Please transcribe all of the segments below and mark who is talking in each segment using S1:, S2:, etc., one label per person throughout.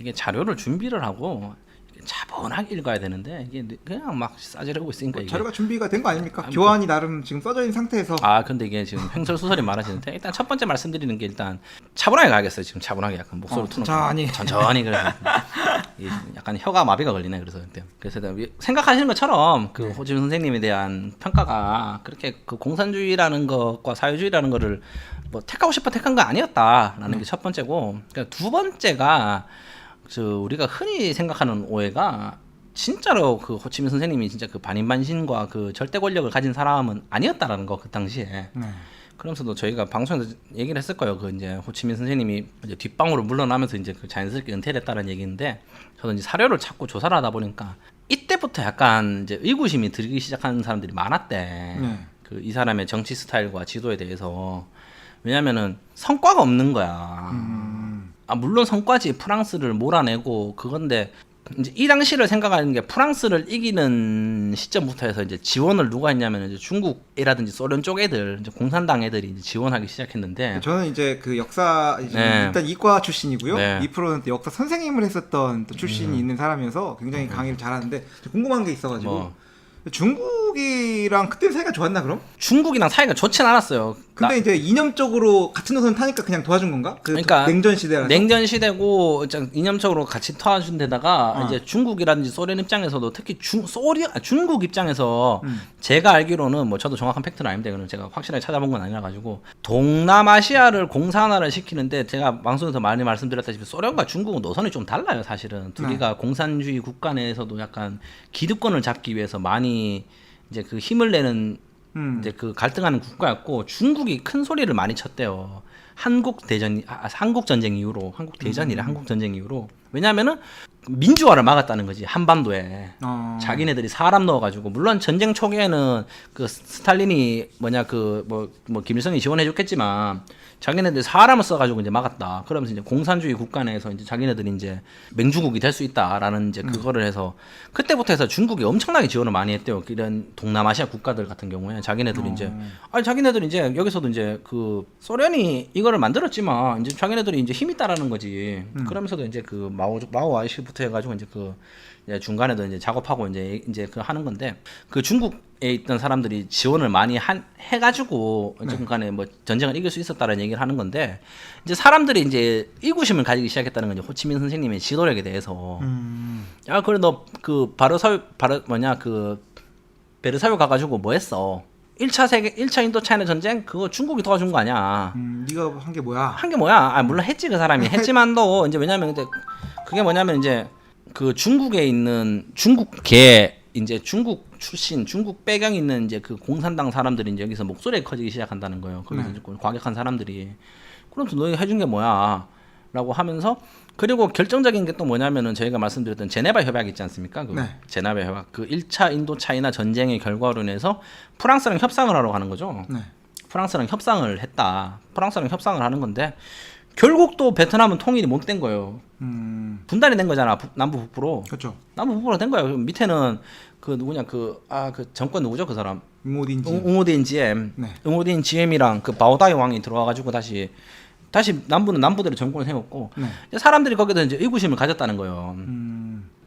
S1: 이게 자료를 준비를 하고 차분하게 읽어야 되는데 이게 그냥 막 싸지르고 있으니까 이게
S2: 자료가 준비가 된 거 아닙니까? 교환이 나름 지금 써져 있는 상태에서.
S1: 근데 이게 지금 횡설수설이 많아지는데 일단 첫 번째 말씀드리는 게 일단 차분하게 가겠어요. 지금 차분하게 약간 목소리 톤을 천천히 그래서 약간 혀가 마비가 걸리네. 그래서 생각하시는 것처럼 그 호치민 선생님에 대한 평가가 그렇게 그 공산주의라는 것과 사회주의라는 거를 뭐 택하고 싶어 택한 거 아니었다라는 게 첫 번째고, 그러니까 두 번째가 우리가 흔히 생각하는 오해가 진짜로 그 호치민 선생님이 진짜 그 반인반신과 그 절대 권력을 가진 사람은 아니었다라는 거 그 당시에. 그러면서도 저희가 방송에서 얘기를 했을 거예요. 그 이제 호치민 선생님이 이제 뒷방으로 물러나면서 이제 그 자연스럽게 은퇴를 했다는 얘기인데, 저도 이제 사료를 찾고 조사를 하다 보니까 이때부터 약간 이제 의구심이 들기 시작하는 사람들이 많았대. 그 이 사람의 정치 스타일과 지도에 대해서. 왜냐면은 성과가 없는 거야. 물론 성과지, 프랑스를 몰아내고 그건데, 이제 이 당시를 생각하는 게 프랑스를 이기는 시점부터 해서 이제 지원을 누가 했냐면 이제 중국이라든지 소련 쪽 애들, 이제 공산당 애들이 이제 지원하기 시작했는데,
S2: 저는 이제 그 역사 일단 이과 출신이고요. 2%는 또 역사 선생님을 했었던 또 출신이 있는 사람이어서 굉장히 강의를 잘하는데 궁금한 게 있어가지고 중국이랑 그때 사이가 좋았나 그럼?
S1: 중국이랑 사이가 좋진 않았어요.
S2: 근데 이제 이념적으로 같은 노선 타니까 그냥 도와준 건가?
S1: 그러니까
S2: 냉전 시대라서.
S1: 냉전 시대고 이념적으로 같이 도와준 데다가 이제 중국이라든지 소련 입장에서도 특히 중국 입장에서 제가 알기로는 뭐 저도 정확한 팩트는 아닌데 그는 제가 확실하게 찾아본 건 아니라 가지고 동남아시아를 공산화를 시키는데, 제가 방송에서 많이 말씀드렸다시피 소련과 중국은 노선이 좀 달라요. 사실은 둘이가 공산주의 국가 내에서도 약간 기득권을 잡기 위해서 많이 이제 그 힘을 내는 이제 그 갈등하는 국가였고, 중국이 큰 소리를 많이 쳤대요. 한국 전쟁 이후로, 한국 전쟁 이후로. 왜냐하면은 민주화를 막았다는 거지, 한반도에. 자기네들이 사람 넣어가지고, 물론 전쟁 초기에는 그 스탈린이 김일성이 지원해줬겠지만 자기네들이 사람을 써가지고 이제 막았다. 그러면서 이제 공산주의 국가 내에서 이제 자기네들이 이제 맹주국이 될 수 있다라는 이제 그거를 해서, 그때부터 해서 중국이 엄청나게 지원을 많이 했대요. 이런 동남아시아 국가들 같은 경우에 자기네들이 자기네들이 이제 여기서도 이제 그 소련이 이거를 만들었지만 이제 자기네들이 이제 힘이 있다라는 거지. 그러면서도 이제 그 마오 아이시부터 해가지고 이제 그 중간에도 이제 작업하고 이제 그 하는 건데, 그 중국에 있던 사람들이 지원을 많이 해가지고 어쨌든 간에 뭐 전쟁을 이길 수 있었다는 얘기를 하는 건데, 이제 사람들이 이제 의구심을 가지기 시작했다는 거죠. 호치민 선생님의 지도력에 대해서. 야, 그래 너 그 베르사유 가가지고 뭐 했어? 1차 인도차이나 전쟁 그거 중국이 도와준 거 아니야.
S2: 네가 한 게 뭐야?
S1: 물론 했지, 그 사람이 했지만도 이제 왜냐면 근데 그게 뭐냐면 이제 그 중국에 있는 중국계, 이제 중국 출신, 중국 배경 있는 이제 그 공산당 사람들이 이제 여기서 목소리가 커지기 시작한다는 거예요. 그래서 이제 과격한 사람들이, 그럼 너희 해준 게 뭐야? 라고 하면서, 그리고 결정적인 게 또 뭐냐면은 저희가 말씀드렸던 제네바 협약 있지 않습니까? 제네바 협약, 그 1차 인도차이나 전쟁의 결과로 인해서 프랑스랑 협상을 하러 가는 거죠. 프랑스랑 협상을 했다. 프랑스랑 협상을 하는 건데, 결국 또 베트남은 통일이 못 된 거예요. 분단이 된 거잖아, 남부 북부로.
S2: 그렇죠.
S1: 남부 북부로 된 거예요. 밑에는 그 누구냐, 그 정권 누구죠, 그 사람? 응오딘 GM이랑 그 바오다이 왕이 들어와가지고 다시 남부는 남부대로 정권을 세웠고, 사람들이 거기다 이제 의구심을 가졌다는 거예요.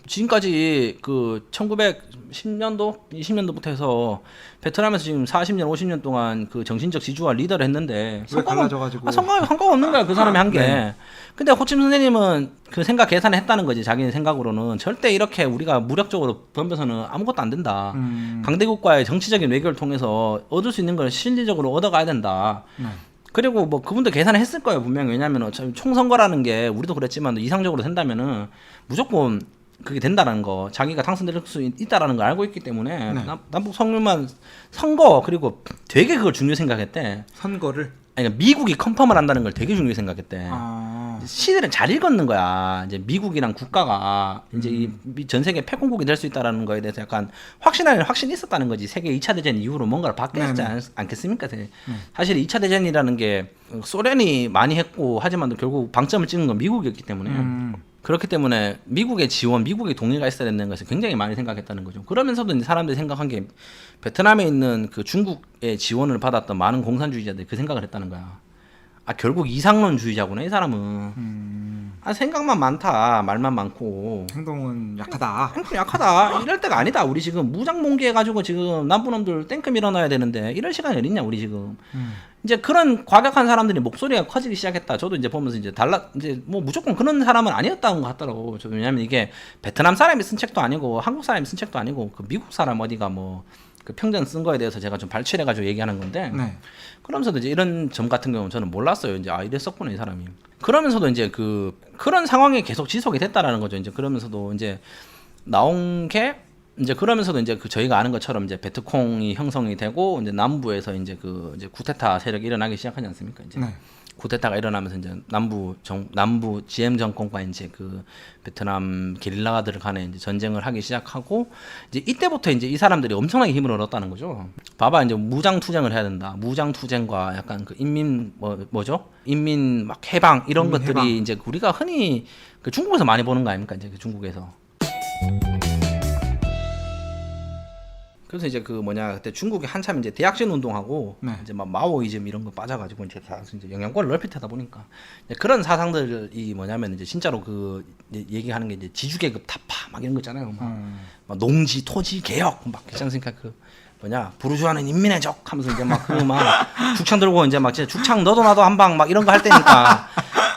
S1: 지금까지 그 1910년도, 20년도부터 해서 베트남에서 지금 40년, 50년 동안 그 정신적 지주와 리더를 했는데 성과가 없는 거야, 그 사람이 한 게. 근데 호치민 선생님은 그 생각 계산을 했다는 거지. 자기는 생각으로는 절대 이렇게 우리가 무력적으로 덤벼서는 아무것도 안 된다. 강대국과의 정치적인 외교를 통해서 얻을 수 있는 걸 실질적으로 얻어가야 된다. 그리고 뭐 그분도 계산을 했을 거예요, 분명히. 왜냐하면 총선거라는 게 우리도 그랬지만 이상적으로 된다면은 무조건 그게 된다는 거, 자기가 당선될 수 있다라는 걸 알고 있기 때문에 남북 선거만 그리고 되게 그걸 중요히 생각했대.
S2: 선거를?
S1: 아니, 미국이 컨펌을 한다는 걸 되게 중요히 생각했대. 시대를 잘 읽었는 거야. 이제 미국이랑 국가가 이제 이 전 세계 패권국이 될 수 있다라는 거에 대해서 약간 확신이 있었다는 거지. 세계 2차 대전 이후로 뭔가를 바뀌었지 않겠습니까? 사실 2차 대전이라는 게 소련이 많이 했고 하지만 결국 방점을 찍은 건 미국이었기 때문에. 그렇기 때문에 미국의 지원, 미국의 동의가 있어야 된다는 것을 굉장히 많이 생각했다는 거죠. 그러면서도 이제 사람들이 생각한 게 베트남에 있는 그 중국의 지원을 받았던 많은 공산주의자들이 그 생각을 했다는 거야. 결국 이상론주의자구나, 이 사람은. 생각만 많다, 말만 많고
S2: 행동은 약하다.
S1: 행동 약하다. 이럴 때가 아니다. 우리 지금 무장봉기해 가지고 지금 남부놈들 땡크 밀어놔야 되는데 이럴 시간이 어딨냐 우리 지금. 이제 그런 과격한 사람들이 목소리가 커지기 시작했다. 저도 이제 보면서 이제 이제 뭐 무조건 그런 사람은 아니었다는 것 같더라고. 저도 왜냐면 이게 베트남 사람이 쓴 책도 아니고 한국 사람이 쓴 책도 아니고 그 미국 사람 어디가 뭐 그 평전 쓴 거에 대해서 제가 좀 발췌해가지고 얘기하는 건데.
S2: 네.
S1: 그러면서도 이제 이런 점 같은 경우는 저는 몰랐어요. 이제 이랬었구나 이 사람이. 그러면서도 이제 그런 상황이 계속 지속이 됐다라는 거죠. 이제 그러면서도 이제 나온 게 이제 그러면서도 이제 저희가 아는 것처럼 이제 베트콩이 형성이 되고 이제 남부에서 이제 이제 쿠데타 세력이 일어나기 시작하지 않습니까? 이제
S2: 네.
S1: 쿠데타가 일어나면서 이제 남부 GM 정권과 이제 베트남 게릴라들 간에 이제 전쟁을 하기 시작하고 이제 이때부터 이제 이 사람들이 엄청나게 힘을 얻었다는 거죠. 봐봐 이제 무장 투쟁을 해야 된다. 무장 투쟁과 약간 인민 뭐죠? 인민 막 해방 이런 것들이
S2: 해방.
S1: 이제 우리가 흔히 중국에서 많이 보는 거 아닙니까? 이제 중국에서. 그래서 이제 그때 중국이 한참 이제 대약진 운동하고
S2: 네.
S1: 이제 막 마오이즘 이런 거 빠져가지고 이제 영향권을 넓히다 보니까 이제 그런 사상들이 뭐냐면 이제 진짜로 이제 얘기하는 게 이제 지주계급 타파 막 이런 거 있잖아요. 막 농지 토지 개혁 막 괜찮습니까? 부르주아는 인민의 적 하면서 이제 막 죽창 들고 이제 막 진짜 죽창 너도 나도 한 방 막 이런 거 할 때니까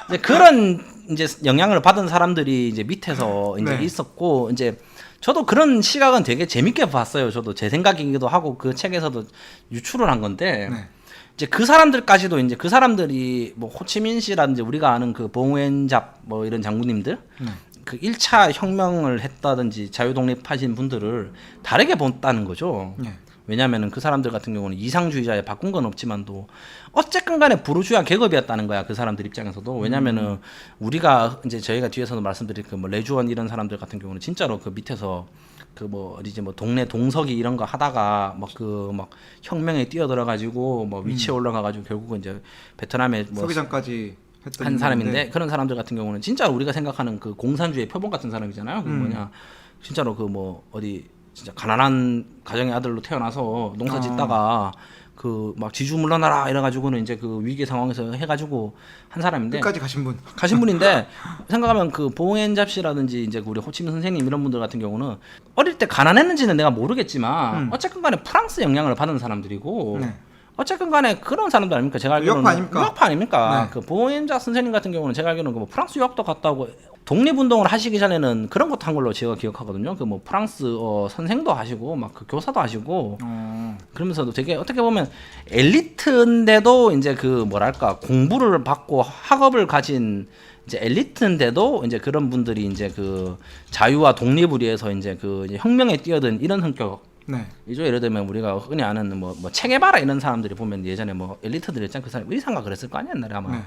S1: 이제 그런 이제 영향을 받은 사람들이 이제 밑에서 이제
S2: 네.
S1: 있었고 이제. 저도 그런 시각은 되게 재밌게 봤어요. 저도 제 생각이기도 하고 그 책에서도 유출을 한 건데
S2: 네.
S1: 이제 그 사람들까지도 이제 그 사람들이 뭐 호치민 씨라든지 우리가 아는 그 봉웬잡 뭐 이런 장군님들 그 1차 혁명을 했다든지 자유 독립하신 분들을 다르게 본다는 거죠.
S2: 네.
S1: 왜냐면은 그 사람들 같은 경우는 이상주의자에 바꾼 건 없지만도 어쨌건 간에 부르주아 계급이었다는 거야. 그 사람들 입장에서도. 왜냐면은 우리가 이제 저희가 뒤에서도 말씀드릴 뭐 레주원 이런 사람들 같은 경우는 진짜로 그 밑에서 어디지 동네 동석이 이런 거 하다가 막 혁명에 뛰어들어 가지고 뭐 위치에 올라가 가지고 결국은 이제 베트남에
S2: 서기장까지 했던
S1: 한 사람인데 그런 사람들 같은 경우는 진짜 우리가 생각하는 그 공산주의 표본 같은 사람이잖아요. 진짜로 어디 진짜 가난한 가정의 아들로 태어나서 농사 짓다가 막 지주 물러나라 이래가지고는 이제 위기 상황에서 해가지고 한 사람인데
S2: 끝까지 가신
S1: 분인데 생각하면 봉엔잡 씨라든지 이제 우리 호치민 선생님 이런 분들 같은 경우는 어릴 때 가난했는지는 내가 모르겠지만 어쨌건 간에 프랑스 영향을 받은 사람들이고
S2: 네.
S1: 어쨌건 간에 그런 사람들 아닙니까? 제가 알기로는
S2: 유학파 아닙니까?
S1: 네. 봉엔잡 선생님 같은 경우는 제가 알기로는 프랑스 유학도 갔다 오고 독립운동을 하시기 전에는 그런 것도 한 걸로 제가 기억하거든요. 프랑스어 선생도 하시고 교사도 하시고 그러면서도 되게 어떻게 보면 엘리트인데도 이제 공부를 받고 학업을 가진 이제 엘리트인데도 이제 그런 분들이 이제 자유와 독립을 위해서 이제 이제 혁명에 뛰어든 이런 성격.
S2: 네.
S1: 이죠. 예를 들면 우리가 흔히 아는 체게바라 이런 사람들이 보면 예전에 엘리트들 있잖아요. 그 사람 의상가 그랬을 거 아니야 옛날에 아마. 네.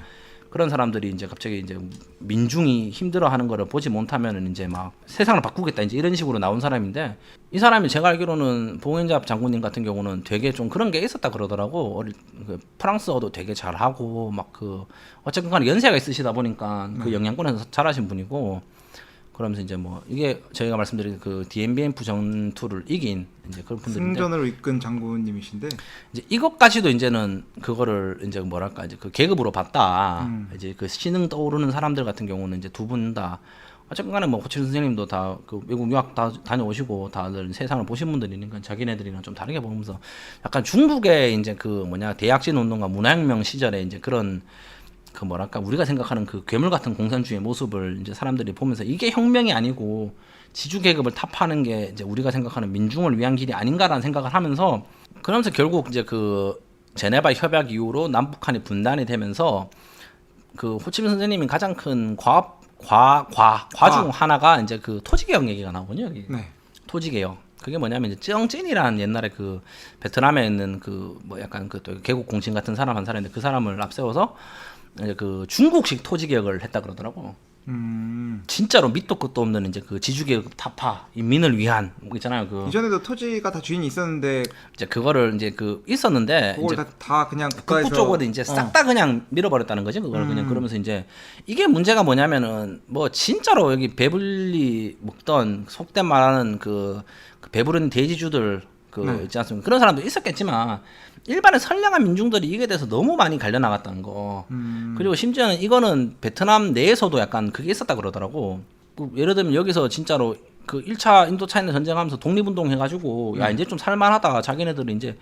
S1: 그런 사람들이 이제 갑자기 이제 민중이 힘들어하는 거를 보지 못하면은 이제 막 세상을 바꾸겠다 이제 이런 식으로 나온 사람인데 이 사람이 제가 알기로는 봉엔잡 장군님 같은 경우는 되게 좀 그런 게 있었다 그러더라고. 프랑스어도 되게 잘하고 어쨌든 간에 연세가 있으시다 보니까 그 영향권에서 잘하신 분이고. 그러면서 이제 이게 저희가 말씀드린 DMBF 전투를 이긴 이제 그런 분들인데
S2: 승전으로 이끈 장군님이신데
S1: 이제 이것까지도 이제는 그거를 이제 이제 계급으로 봤다. 이제 신흥 떠오르는 사람들 같은 경우는 이제 두 분 다 어쨌건 간에 호치민 선생님도 다 외국 유학 다 다녀오시고 다들 세상을 보신 분들이니까 자기네들이랑 좀 다르게 보면서 약간 중국의 이제 대약진 운동과 문화혁명 시절에 이제 그런 우리가 생각하는 괴물 같은 공산주의의 모습을 이제 사람들이 보면서 이게 혁명이 아니고 지주 계급을 타파하는 게 이제 우리가 생각하는 민중을 위한 길이 아닌가라는 생각을 하면서 그러면서 결국 이제 제네바 협약 이후로 남북한이 분단이 되면서 호치민 선생님이 가장 큰 과 중 하나가 이제 토지개혁 얘기가 나오거든요. 여기.
S2: 네.
S1: 토지개혁. 그게 뭐냐면 이제 쩌영찐이라는 옛날에 베트남에 있는 약간 또 개국 공신 같은 사람 한 사람인데 그 사람을 앞세워서 이제 중국식 토지 개혁을 했다 그러더라고. 진짜로 밑도 끝도 없는 이제 지주 개혁 타파 인민을 위한 있잖아요.
S2: 이전에도 토지가 다 주인이 있었는데
S1: 이제 그거를 이제 있었는데
S2: 그걸
S1: 이제
S2: 다 그냥 국가에서
S1: 북부 쪽으로 이제 싹 다 그냥 밀어버렸다는 거지. 그걸 그냥 그러면서 이제 이게 문제가 뭐냐면은 진짜로 여기 배불리 먹던 속된 말하는 배부른 돼지주들
S2: 네.
S1: 있지 않습니까? 그런 사람도 있었겠지만 일반의 선량한 민중들이 이게 대해서 너무 많이 갈려 나갔다는 거. 그리고 심지어는 이거는 베트남 내에서도 약간 그게 있었다 그러더라고. 그 예를 들면 여기서 진짜로 그 1차 인도차이나 전쟁하면서 독립운동 해가지고 야 이제 좀 살만하다 자기네들은 이제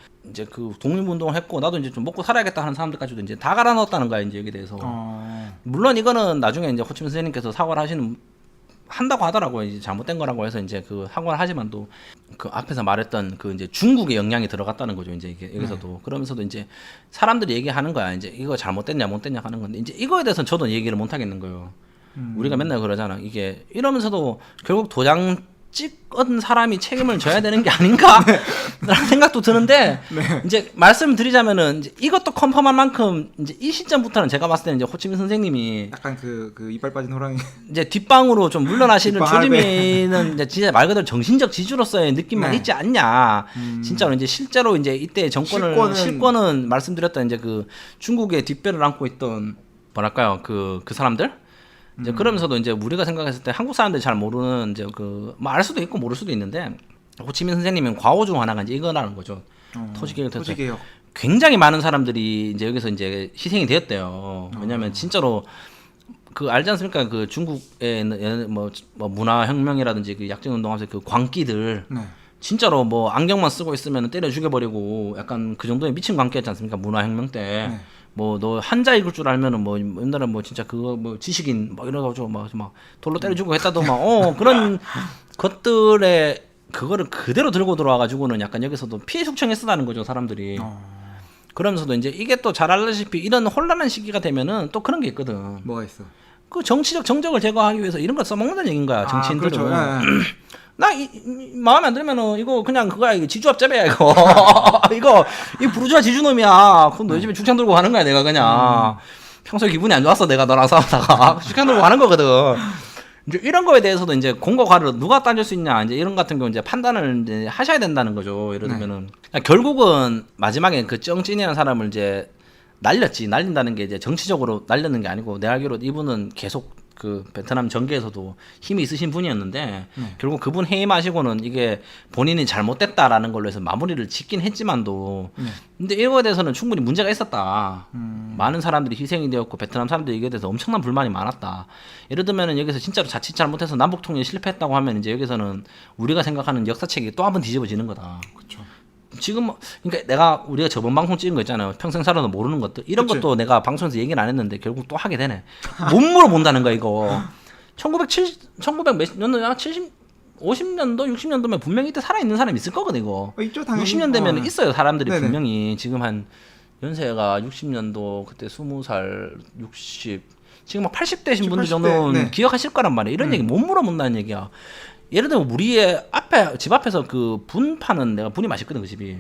S1: 그 독립운동을 했고 나도 이제 좀 먹고 살아야겠다 하는 사람들까지도 이제 다 갈아 넣었다는 거야 이제 여기 대해서. 물론 이거는 나중에 이제 호치민 선생님께서 사과를 한다고 하더라고요. 이제 잘못된 거라고 해서 이제 그 사과를 하지만도 그 앞에서 말했던 그 이제 중국의 영향이 들어갔다는 거죠. 이제 이게 여기서도 그러면서도 이제 사람들이 얘기하는 거야. 이제 이거 잘못됐냐 못됐냐 하는 건데 이제 이거에 대해서는 저도 얘기를 못 하겠는 거예요. 우리가 맨날 그러잖아. 이게 이러면서도 결국 도장 찍은 사람이 책임을 져야 되는 게 아닌가? 라는 생각도 드는데 이제 말씀드리자면은 이제 이것도 컨펌한 만큼 이제 이 시점부터는 제가 봤을 때는 이제 호치민 선생님이
S2: 약간 그 이빨 빠진 호랑이
S1: 이제 뒷방으로 좀 물러나시는 조짐이는 이제 진짜 말 그대로 정신적 지주로서의 느낌만 있지 않냐. 진짜로 이제 실제로 이제 이때 실권은 말씀드렸던 이제 그 중국의 뒷배를 안고 있던 뭐랄까요 그 사람들. 이제 그러면서도 이제 우리가 생각했을 때 한국 사람들이 잘 모르는 이제 그 뭐 알 수도 있고 모를 수도 있는데 호치민 선생님은 과오 중 하나가 이제 이거라는 거죠. 토지개혁. 굉장히 많은 사람들이 이제 여기서 이제 희생이 되었대요. 왜냐하면 진짜로 그 알지 않습니까? 그 중국의 뭐 문화혁명이라든지 그 약정운동하면서 그 광기들 진짜로 뭐 안경만 쓰고 있으면 때려 죽여버리고 약간 그 정도의 미친 광기였지 않습니까? 문화혁명 때. 뭐 너 한자 읽을 줄 알면은 뭐 옛날에 뭐 진짜 그거 뭐 지식인 막 이래가지고 막 돌로 때려주고 했다도 막 그런 것들에 그거를 그대로 들고 들어와가지고는 약간 여기서도 피해 숙청했었다는 거죠 사람들이. 그러면서도 이제 이게 또 잘 알다시피 이런 혼란한 시기가 되면은 또 그런 게 있거든.
S2: 뭐가 있어?
S1: 그 정치적 정적을 제거하기 위해서 이런 걸 써먹는다는 얘기인 거야 정치인들은.
S2: 그렇죠.
S1: 나 마음에 안 들면은 이거 그냥 그거야 이거 지주합잡이야 이거. 이 부르주아 지주놈이야. 그럼 너 집에 죽창 들고 가는 거야 내가 그냥. 평소에 기분이 안 좋았어 내가 너랑 싸우다가 죽창 들고 가는 거거든. 이제 이런 거에 대해서도 이제 공과 과를 누가 따질 수 있냐 이제 이런 같은 경우 이제 판단을 이제 하셔야 된다는 거죠. 예를 들면은 결국은 마지막에 그 정찐이라는 사람을 이제 날린다는 게 이제 정치적으로 날렸는 게 아니고 내 알기로 이분은 계속 그 베트남 정계에서도 힘이 있으신 분이었는데 결국 그분 해임하시고는 이게 본인이 잘못됐다라는 걸로 해서 마무리를 짓긴 했지만도 근데 이거에 대해서는 충분히 문제가 있었다. 많은 사람들이 희생이 되었고 베트남 사람들이 이거에 대해서 엄청난 불만이 많았다. 예를 들면은 여기서 진짜로 자칫 잘못해서 남북통일이 실패했다고 하면 이제 여기서는 우리가 생각하는 역사책이 또 한 번 뒤집어지는 거다.
S2: 그렇죠.
S1: 지금 그러니까 우리가 저번 방송 찍은 거 있잖아요. 평생 살아도 모르는 것들 이런 것도 내가 방송에서 얘기를 안 했는데 결국 또 하게 되네. 못 물어본다는 거야 이거. 1900 몇 년도냐? 50년도 60년도면 분명히 이때 살아있는 사람이 있을 거거든 이거.
S2: 있죠 당연히.
S1: 60년 되면 있어요 사람들이.
S2: 네네.
S1: 분명히 지금 한 연세가 60년도 그때 20살 60 지금 막 80대신 분들
S2: 80대,
S1: 정도는 기억하실 거란 말이야. 이런 얘기 못 물어본다는 얘기야. 예를 들면 우리의 집 앞에서 그 분 파는 내가 분이 맛있거든 그 집이.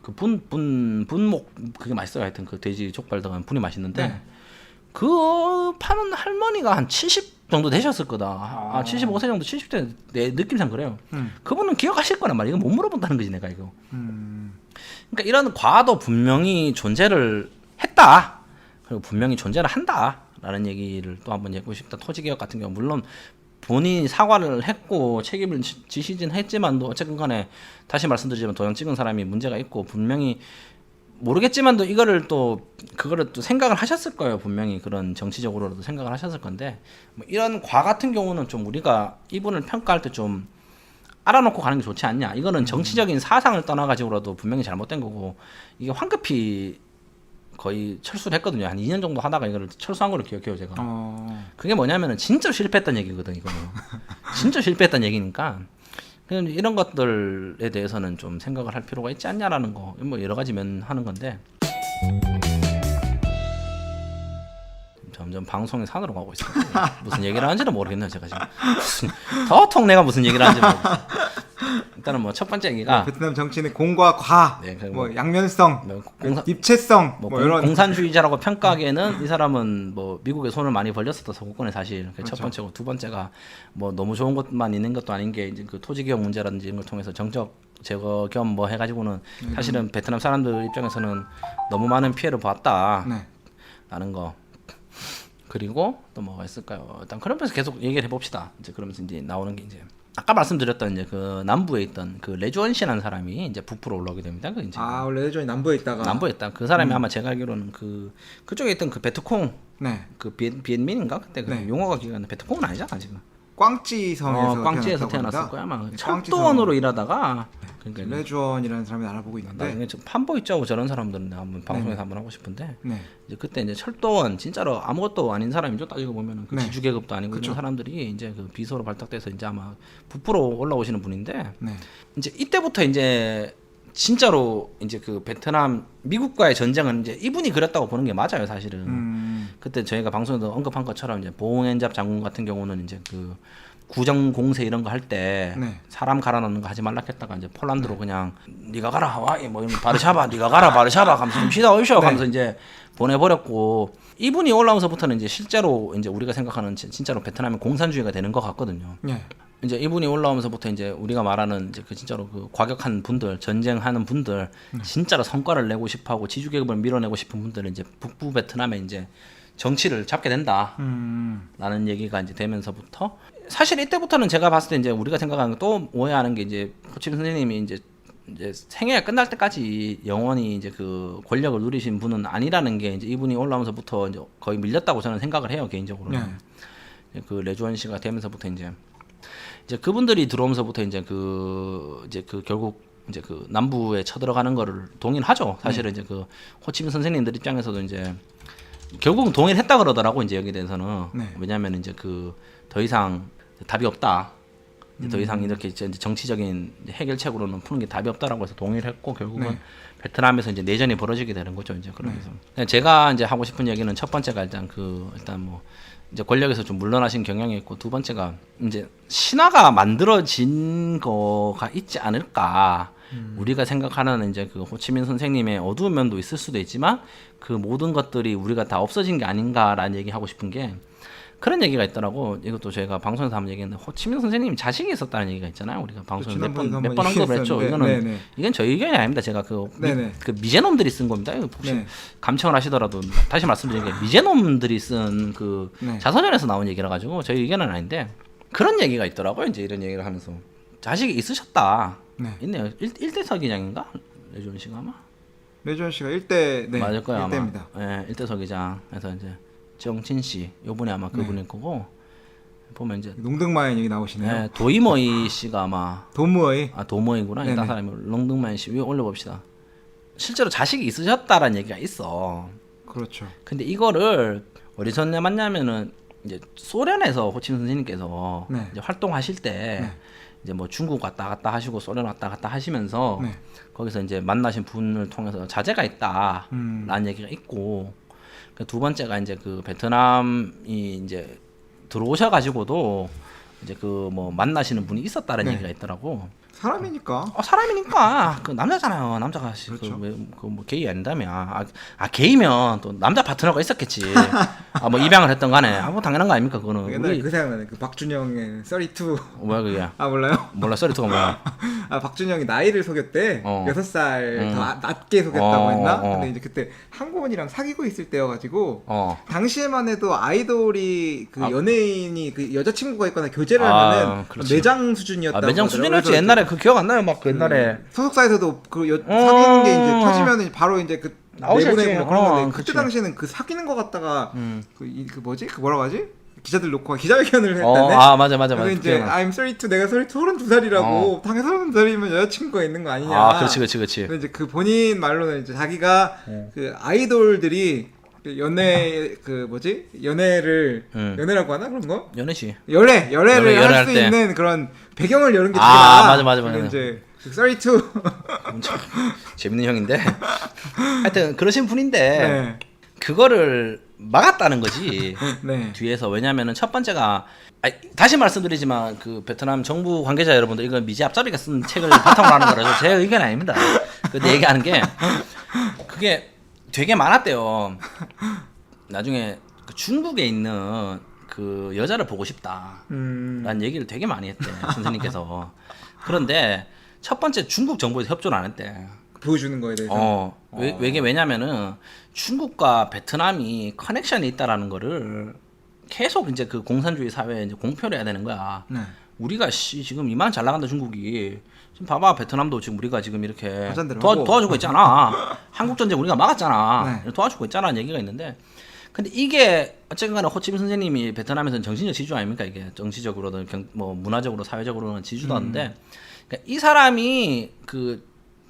S1: 그 분목 그게 맛있어요. 하여튼 그 돼지 족발 등은 분이 맛있는데 그 파는 할머니가 한 70 정도 되셨을 거다. 75세 정도 70대 내 느낌상 그래요. 그분은 기억하실 거란 말이야. 이거 못 물어본다는 거지 내가 이거. 그러니까 이런 과도 분명히 존재를 했다. 그리고 분명히 존재를 한다라는 얘기를 또 한번 해보고 싶다. 토지개혁 같은 경우 물론 본인이 사과를 했고 책임을 지시진 했지만도 어쨌든 간에 다시 말씀드리자면 도장 찍은 사람이 문제가 있고 분명히 모르겠지만도 그거를 또 생각을 하셨을 거예요. 분명히 그런 정치적으로도 생각을 하셨을 건데 뭐 이런 과 같은 경우는 좀 우리가 이분을 평가할 때 좀 알아놓고 가는 게 좋지 않냐. 이거는 정치적인 사상을 떠나가지고라도 분명히 잘못된 거고 이게 황급히 거의 철수를 했거든요. 한 2년 정도 하다가 이거를 철수한 걸로 기억해요, 제가. 그게 뭐냐면은 진짜 실패했던 얘기거든, 이거는. 진짜 실패했던 얘기니까. 그냥 이런 것들에 대해서는 좀 생각을 할 필요가 있지 않냐라는 거. 뭐 여러 가지 면 하는 건데. 점점 방송이 산으로 가고 있어요. 무슨 얘기를 하는지는 모르겠네요, 제가 지금. 더통 내가 무슨 얘기를 하는지 모르겠어요. 일단은 뭐 첫 번째 얘기가
S2: 베트남 정치인의 공과 과, 뭐 양면성, 입체성, 이런
S1: 공산주의자라고 평가하기에는 이 사람은 뭐 미국에 손을 많이 벌렸었다 서구권의 사실. 그게 첫 번째고 두 번째가 뭐 너무 좋은 것만 있는 것도 아닌 게 이제 그 토지개혁 문제라든지 이런 걸 통해서 정적 제거 겸 뭐 해가지고는 사실은 베트남 사람들 입장에서는 너무 많은 피해를 봤다라는 거. 그리고 또 뭐가 있을까요? 일단 그러면서 계속 얘기를 해봅시다. 이제 그러면서 이제 나오는 게 이제 아까 말씀드렸던 이제 그 남부에 있던 그 레주원 씨라는 사람이 이제 북부로 올라오게 됩니다. 그 이제
S2: 원래 레주원이 남부에 있다.
S1: 그 사람이 아마 제가 알기로는 그쪽에 있던 그 베트콩
S2: 네.
S1: 그 비엔민인가 그때 그
S2: 네.
S1: 용어가 기억이 안 나. 베트콩은 아니잖아 지금.
S2: 꽝찌성에서
S1: 꽝찌에서 태어났을 거야 아마. 철도원으로 일하다가 그러니까
S2: 레주원이라는 사람이 알아보고 있는데
S1: 판보 있자고 저런 사람들은 한번 방송에서 한번 하고 싶은데
S2: 네.
S1: 이제 그때 이제 철도원 진짜로 아무것도 아닌 사람이죠. 따지고 보면은 그
S2: 네.
S1: 지주계급도 아니고
S2: 그쵸.
S1: 이런 사람들이 이제 그 비서로 발탁돼서 이제 아마 북부로 올라오시는 분인데
S2: 네.
S1: 이제 이때부터 이제 진짜로 이제 그 베트남 미국과의 전쟁은 이제 이분이 그랬다고 보는 게 맞아요 사실은. 그때 저희가 방송에도 언급한 것처럼 이제 보응엔잡 장군 같은 경우는 이제 그 구정 공세 이런 거 할 때
S2: 네.
S1: 사람 갈아 넣는 거 하지 말라 했다가 이제 폴란드로 그냥 네가 가라 와뭐 바르샤바 네가 가라 바르샤바 하면서 좀 쉬다 오이쇼 하면서 이제 보내버렸고 이분이 올라오면서부터는 이제 실제로 이제 우리가 생각하는 진짜로 베트남이 공산주의가 되는 것 같거든요.
S2: 네.
S1: 이제 이분이 올라오면서부터 이제 우리가 말하는 이제 그 진짜로 그 과격한 분들, 전쟁하는 분들, 진짜로 성과를 내고 싶어하고 지주계급을 밀어내고 싶은 분들은 이제 북부 베트남에 이제 정치를 잡게 된다. 라는 얘기가 이제 되면서부터 사실 이때부터는 제가 봤을 때 이제 우리가 생각하는 또 오해하는 게 이제 호치민 선생님이 이제 생애가 끝날 때까지 영원히 이제 그 권력을 누리신 분은 아니라는 게 이제 이분이 올라오면서부터 이제 거의 밀렸다고 저는 생각을 해요 개인적으로는. 그 레주원 씨가 되면서부터 이제 그분들이 들어오면서부터 이제 그 결국 이제 그 남부에 쳐들어가는 거를 동의하죠. 사실은 이제 그 호치민 선생님들 입장에서도 이제 결국은 동의했다 그러더라고 이제 여기 대해서는. 왜냐하면 이제 그 더 이상 답이 없다. 이제 더 이상 이렇게 이제 정치적인 해결책으로는 푸는 게 답이 없다라고 해서 동의를 했고 결국은 베트남에서 이제 내전이 벌어지게 되는 거죠. 이제 그러면서 제가 이제 하고 싶은 얘기는 첫 번째가 일단 뭐 이제 권력에서 좀 물러나신 경향이 있고 두 번째가 이제 신화가 만들어진 거가 있지 않을까. 우리가 생각하는 이제 그 호치민 선생님의 어두운 면도 있을 수도 있지만 그 모든 것들이 우리가 다 없어진 게 아닌가라는 얘기 하고 싶은 게 그런 얘기가 있더라고. 이것도 저희가 방송에서 한번 얘기했는데 호치민 선생님 자식이 있었다는 얘기가 있잖아요. 우리가 방송에 몇 번 언급을 했죠. 이거는 이건 저희 의견이 아닙니다. 제가 그 미제놈들이 쓴 겁니다. 혹시 감청을 하시더라도 다시 말씀드리는 게 미제놈들이 쓴 그 자서전에서 나온 얘기라 가지고 저희 의견은 아닌데 그런 얘기가 있더라고요. 이제 이런 얘기를 하면서 자식이 있으셨다. 있네요. 1대 서기장인가? 레주원 씨가 아마?
S2: 레주원 씨가 1대
S1: 맞을 거예요.
S2: 1대입니다.
S1: 아마. 1대 서기장. 그래서 이제 정친 씨, 요번에 아마 그분일 거고 보면 이제
S2: 농등마인 얘기 나오시네요.
S1: 도이머이 씨가 아마
S2: 도무어이.
S1: 도무어이구나. 일단 사람이 농등마인 씨 위에 올려봅시다. 실제로 자식이 있으셨다라는 얘기가 있어.
S2: 그렇죠.
S1: 근데 이거를 어디서 만나면은 이제 소련에서 호치민 선생님께서 이제 활동하실 때 이제 뭐 중국 왔다 갔다 하시고 소련 왔다 갔다 하시면서 거기서 이제 만나신 분을 통해서 자제가 있다라는 얘기가 있고. 두 번째가 이제 그 베트남이 이제 들어오셔가지고도 이제 그 뭐 만나시는 분이 있었다는 얘기가 있더라고.
S2: 사람이니까.
S1: 사람이니까 그 남자잖아요. 남자가
S2: 그렇죠.
S1: 뭐 게이 아닌다며. 게이면 또 남자 파트너가 있었겠지. 뭐 입양을 했던 간에 뭐 당연한 거 아닙니까 그거는.
S2: 옛날에 그 생각나네. 그 박준영의 32.
S1: 뭐야 그게?
S2: 몰라요?
S1: 몰라. 32가 뭐야?
S2: 박준영이 나이를 속였대. 6살 더 낮게 속였다고 했나? 근데 이제 그때 한국인이랑 사귀고 있을 때여가지고 당시에만 해도 아이돌이 그 연예인이 그 여자친구가 있거나 교제를 하면은 매장 수준이었다고.
S1: 매장 수준이었지. 옛날에 그 기억 안 나요? 막 그 옛날에
S2: 소속사에서도 그 사귀는 게 이제 터지면은 바로 이제 그 내보내고 그런 건데 그때 당시에는 그 사귀는 거 갖다가 그 뭐지? 그 뭐라고 하지? 기자들 놓고 기자회견을 했다네.
S1: 맞아.
S2: 그래서 이제 I'm 32, 내가 32살이라고 당연히 32살이면 여자친구가 있는 거 아니냐.
S1: 그렇지.
S2: 근데 이제 그 본인 말로는 이제 자기가 그 아이돌들이 그 연애라고 하나 그런 거?
S1: 연애지.
S2: 연애를 할 수 있는 그런 배경을 여는 게 되게 나아.
S1: 맞아.
S2: 이제 32.
S1: 재밌는 형인데. 하여튼 그러신 분인데 그거를 막았다는 거지. 뒤에서. 왜냐면은 첫 번째가 다시 말씀드리지만 그 베트남 정부 관계자 여러분들 이건 미지 앞잡이가 쓴 책을 바탕으로 하는 거라서 제 의견이 아닙니다. 근데 얘기하는 게 그게 되게 많았대요. 나중에 그 중국에 있는 그 여자를 보고 싶다라는 얘기를 되게 많이 했대 선생님께서. 그런데 첫 번째 중국 정부에서 협조를 안 했대.
S2: 보여주는 거에 대해서.
S1: 왜냐면은 중국과 베트남이 커넥션이 있다라는 거를 계속 이제 그 공산주의 사회에 이제 공표를 해야 되는 거야. 우리가 지금 이만 잘 나간다 중국이. 지금 봐봐 베트남도 지금 우리가 지금 이렇게
S2: 하고.
S1: 도와주고 있잖아. 한국 전쟁 우리가 막았잖아.
S2: 네.
S1: 도와주고 있잖아는 얘기가 있는데, 근데 이게 어쨌든 간에 호치민 선생님이 베트남에서는 정신적 지주 아닙니까? 이게 정치적으로든 뭐 문화적으로 사회적으로는 지주다는데, 그러니까 이 사람이 그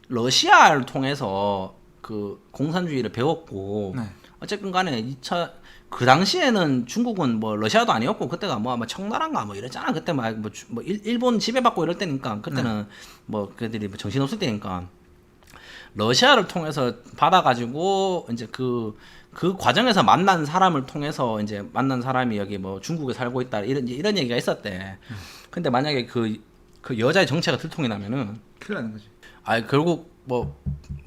S1: 러시아를 통해서 그 공산주의를 배웠고,
S2: 네.
S1: 어쨌든 간에 그 당시에는 중국은 뭐 러시아도 아니었고 그때가 뭐 아마 청나라인가 뭐 이랬잖아. 그때 막 뭐 일본 지배받고 이럴 때니까 그때는 뭐 그들이 뭐 정신없을 때니까 러시아를 통해서 받아가지고 이제 그 과정에서 만난 사람을 통해서 이제 만난 사람이 여기 뭐 중국에 살고 있다 이런 얘기가 있었대. 근데 만약에 그 여자의 정체가 들통이 나면은
S2: 큰일 나는 거지.
S1: 결국 뭐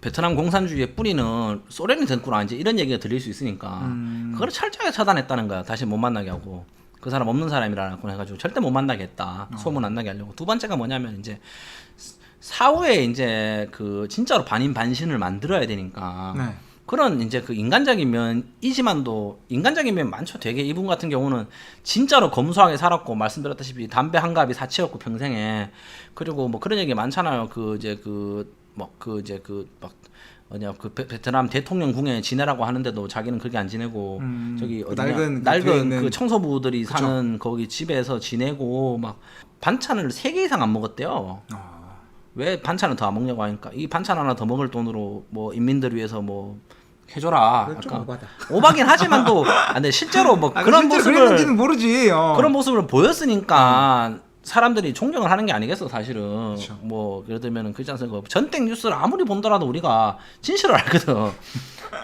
S1: 베트남 공산주의의 뿌리는 소련이 됐구나 이제 이런 얘기가 들릴 수 있으니까 그걸 철저하게 차단했다는 거야. 다시 못 만나게 하고 그 사람 없는 사람이라고 해가지고 절대 못 만나게 했다. 소문 안 나게 하려고. 두 번째가 뭐냐면 이제 사후에 이제 그 진짜로 반인반신을 만들어야 되니까
S2: 네.
S1: 그런 이제 그 인간적인 면이지만도 인간적인 면 많죠. 되게 이분 같은 경우는 진짜로 검소하게 살았고 말씀드렸다시피 담배 한 갑이 사치였고 평생에. 그리고 뭐 그런 얘기 많잖아요. 베트남 대통령궁에 지내라고 하는데도 자기는 그게 안 지내고 저기 낡은 그 청소부들이
S2: 그쵸.
S1: 사는 거기 집에서 지내고 막 반찬을 3개 이상 안 먹었대요. 왜 반찬을 더 안 먹냐고 하니까 이 반찬 하나 더 먹을 돈으로 뭐 인민들 위해서 뭐 해줘라.
S2: 좀 오바다.
S1: 오바긴 하지만도 근데 실제로 뭐 그런 모습을
S2: 그랬는지는 모르지.
S1: 그런 모습을 보였으니까 사람들이 존경을 하는 게 아니겠어 사실은.
S2: 그쵸.
S1: 뭐 예를 들면은 그렇지 않습니까? 전땡 뉴스를 아무리 본더라도 우리가 진실을 알거든.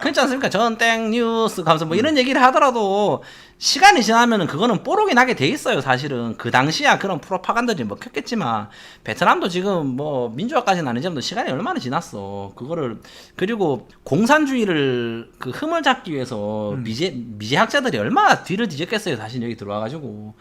S1: 그렇지 않습니까? 전땡 뉴스 가면서 뭐 이런 얘기를 하더라도 시간이 지나면은 그거는 뽀록이 나게 돼 있어요 사실은. 그 당시야 그런 프로파간다들이 먹혔겠지만 베트남도 지금 뭐 민주화까지는 아니지만 시간이 얼마나 지났어. 그거를 그리고 공산주의를 그 흠을 잡기 위해서 미제학자들이 얼마나 뒤를 뒤졌겠어요 사실 여기 들어와가지고.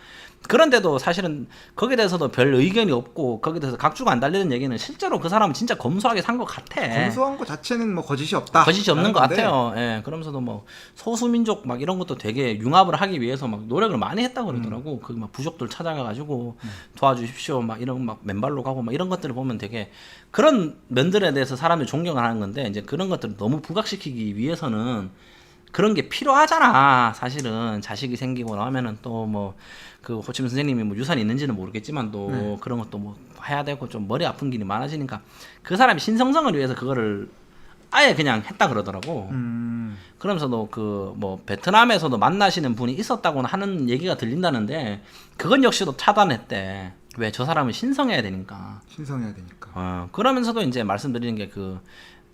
S1: 그런데도 사실은 거기에 대해서도 별 의견이 없고 거기에 대해서 각주가 안 달리는 얘기는 실제로 그 사람은 진짜 검소하게 산 것 같아.
S2: 검소한 거 자체는 뭐 거짓이 없다.
S1: 거짓이 없는 것 같아요. 예, 그러면서도 뭐 소수민족 막 이런 것도 되게 융합을 하기 위해서 막 노력을 많이 했다고 그러더라고. 그 막 부족들 찾아가가지고 도와주십시오 막 이런 막 맨발로 가고 막 이런 것들을 보면 되게 그런 면들에 대해서 사람들이 존경을 하는 건데 이제 그런 것들을 너무 부각시키기 위해서는 그런 게 필요하잖아. 사실은 자식이 생기고 나면은 또 뭐 그 호치민 선생님이 뭐 유산이 있는지는 모르겠지만 또 그런 것도 뭐 해야 되고 좀 머리 아픈 길이 많아지니까 그 사람이 신성성을 위해서 그거를 아예 그냥 했다 그러더라고. 그러면서도 그 뭐 베트남에서도 만나시는 분이 있었다고는 하는 얘기가 들린다는데 그건 역시도 차단했대. 왜 저 사람은 신성해야 되니까.
S2: 신성해야 되니까.
S1: 그러면서도 이제 말씀드리는 게